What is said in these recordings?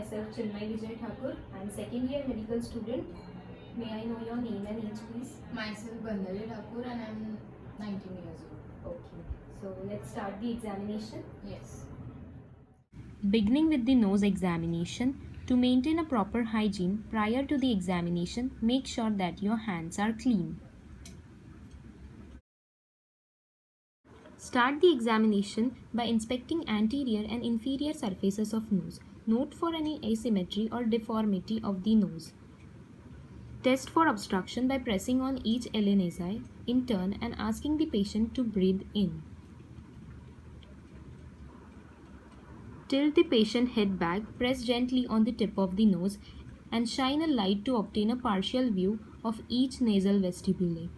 myself Chinmay Vijay Thakur. I am second year medical student. May I know your name and age, please? Myself Bandali Thakur and I am 19 years old. Okay. So let's start the examination. Yes. Beginning with the nose examination, to maintain a proper hygiene prior to the examination, make sure that your hands are clean. Start the examination by inspecting anterior and inferior surfaces of nose. Note for any asymmetry or deformity of the nose. Test for obstruction by pressing on each LNSI in turn and asking the patient to breathe in. Tilt the patient head back, press gently on the tip of the nose and shine a light to obtain a partial view of each nasal vestibule.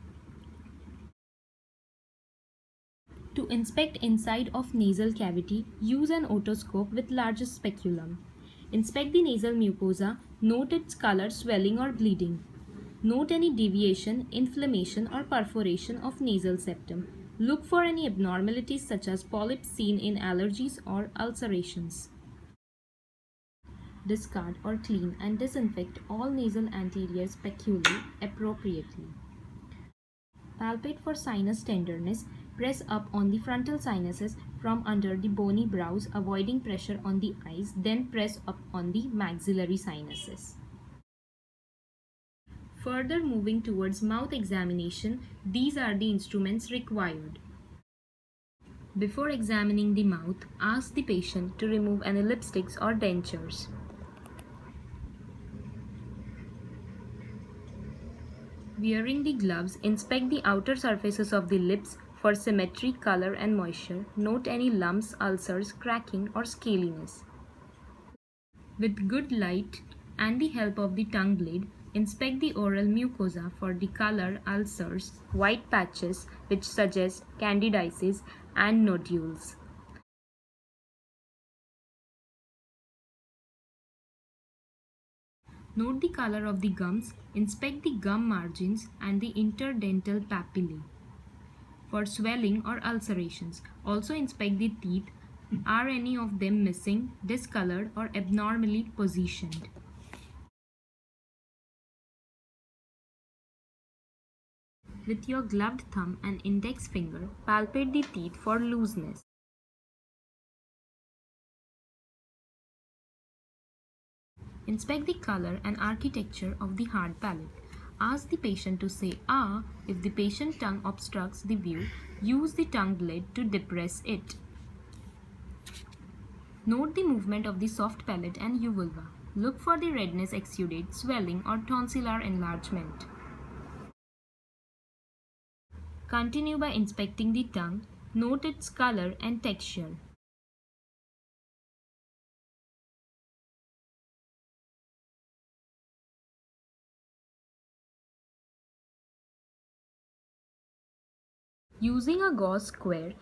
To inspect inside of nasal cavity, use an otoscope with largest speculum. Inspect the nasal mucosa, note its color, swelling or bleeding. Note any deviation, inflammation or perforation of nasal septum. Look for any abnormalities such as polyps seen in allergies or ulcerations. Discard or clean and disinfect all nasal anterior speculae appropriately. Palpate for sinus tenderness. Press up on the frontal sinuses from under the bony brows, avoiding pressure on the eyes, then press up on the maxillary sinuses. Further moving towards mouth examination, these are the instruments required. Before examining the mouth, ask the patient to remove any lipsticks or dentures. Wearing the gloves, inspect the outer surfaces of the lips for symmetry, color and moisture. Note any lumps, ulcers, cracking or scaliness. With good light and the help of the tongue blade, inspect the oral mucosa for the color, ulcers, white patches which suggest candidiasis and nodules. Note the color of the gums, inspect the gum margins and the interdental papillae for swelling or ulcerations. Also inspect the teeth. Are any of them missing, discolored or abnormally positioned? With your gloved thumb and index finger, palpate the teeth for looseness. Inspect the color and architecture of the hard palate. Ask the patient to say "ah" if the patient tongue obstructs the view. Use the tongue blade to depress it. Note the movement of the soft palate and uvula. Look for the redness, exudate, swelling or tonsillar enlargement. Continue by inspecting the tongue. Note its color and texture. Using a gauze square,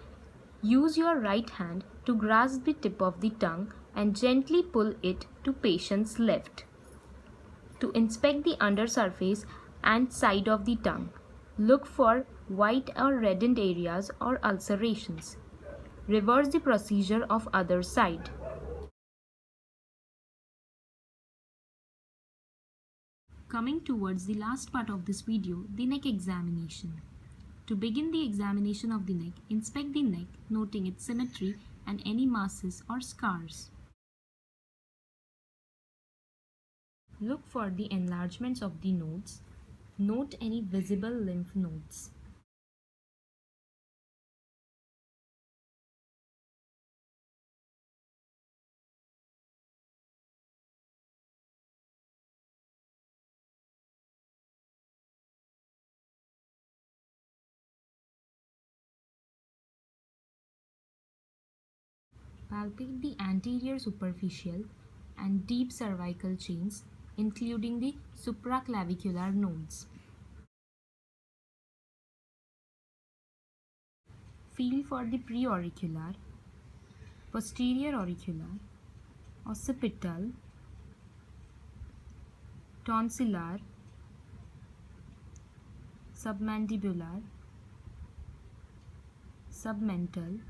use your right hand to grasp the tip of the tongue and gently pull it to patient's left. To inspect the undersurface and side of the tongue, look for white or reddened areas or ulcerations. Reverse the procedure of other side. Coming towards the last part of this video, the neck examination. To begin the examination of the neck, inspect the neck, noting its symmetry and any masses or scars. Look for the enlargements of the nodes. Note any visible lymph nodes. Palpate the anterior superficial and deep cervical chains, including the supraclavicular nodes. Feel for the preauricular, posterior auricular, occipital, tonsillar, submandibular, submental,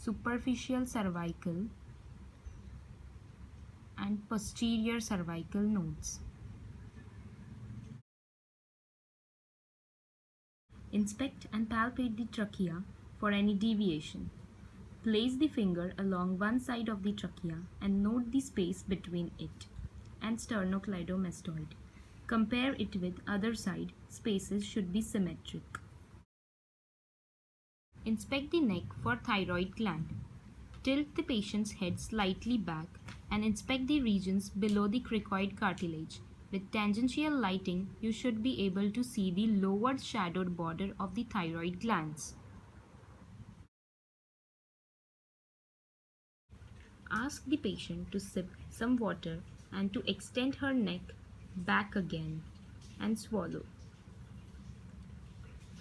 superficial cervical, and posterior cervical nodes. Inspect and palpate the trachea for any deviation. Place the finger along one side of the trachea and note the space between it and sternocleidomastoid. Compare it with other side. Spaces should be symmetric. Inspect the neck for thyroid gland. Tilt the patient's head slightly back and inspect the regions below the cricoid cartilage. With tangential lighting, you should be able to see the lower shadowed border of the thyroid glands. Ask the patient to sip some water and to extend her neck back again and swallow.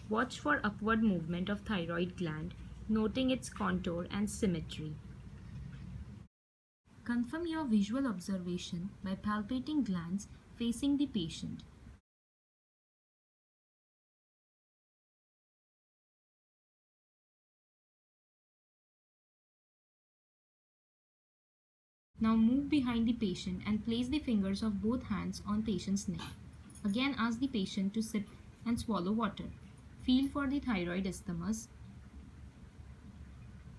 Watch for upward movement of thyroid gland, noting its contour and symmetry. Confirm your visual observation by palpating glands facing the patient. Now move behind the patient and place the fingers of both hands on patient's neck. Again ask the patient to sip and swallow water. Feel for the thyroid isthmus.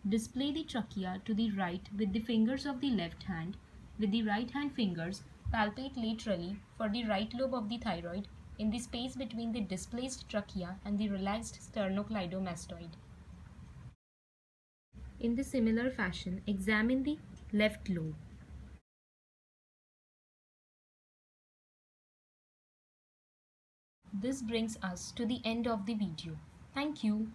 Display the trachea to the right with the fingers of the left hand. With the right hand fingers, palpate laterally for the right lobe of the thyroid in the space between the displaced trachea and the relaxed sternocleidomastoid. In the similar fashion, examine the left lobe. This brings us to the end of the video. Thank you.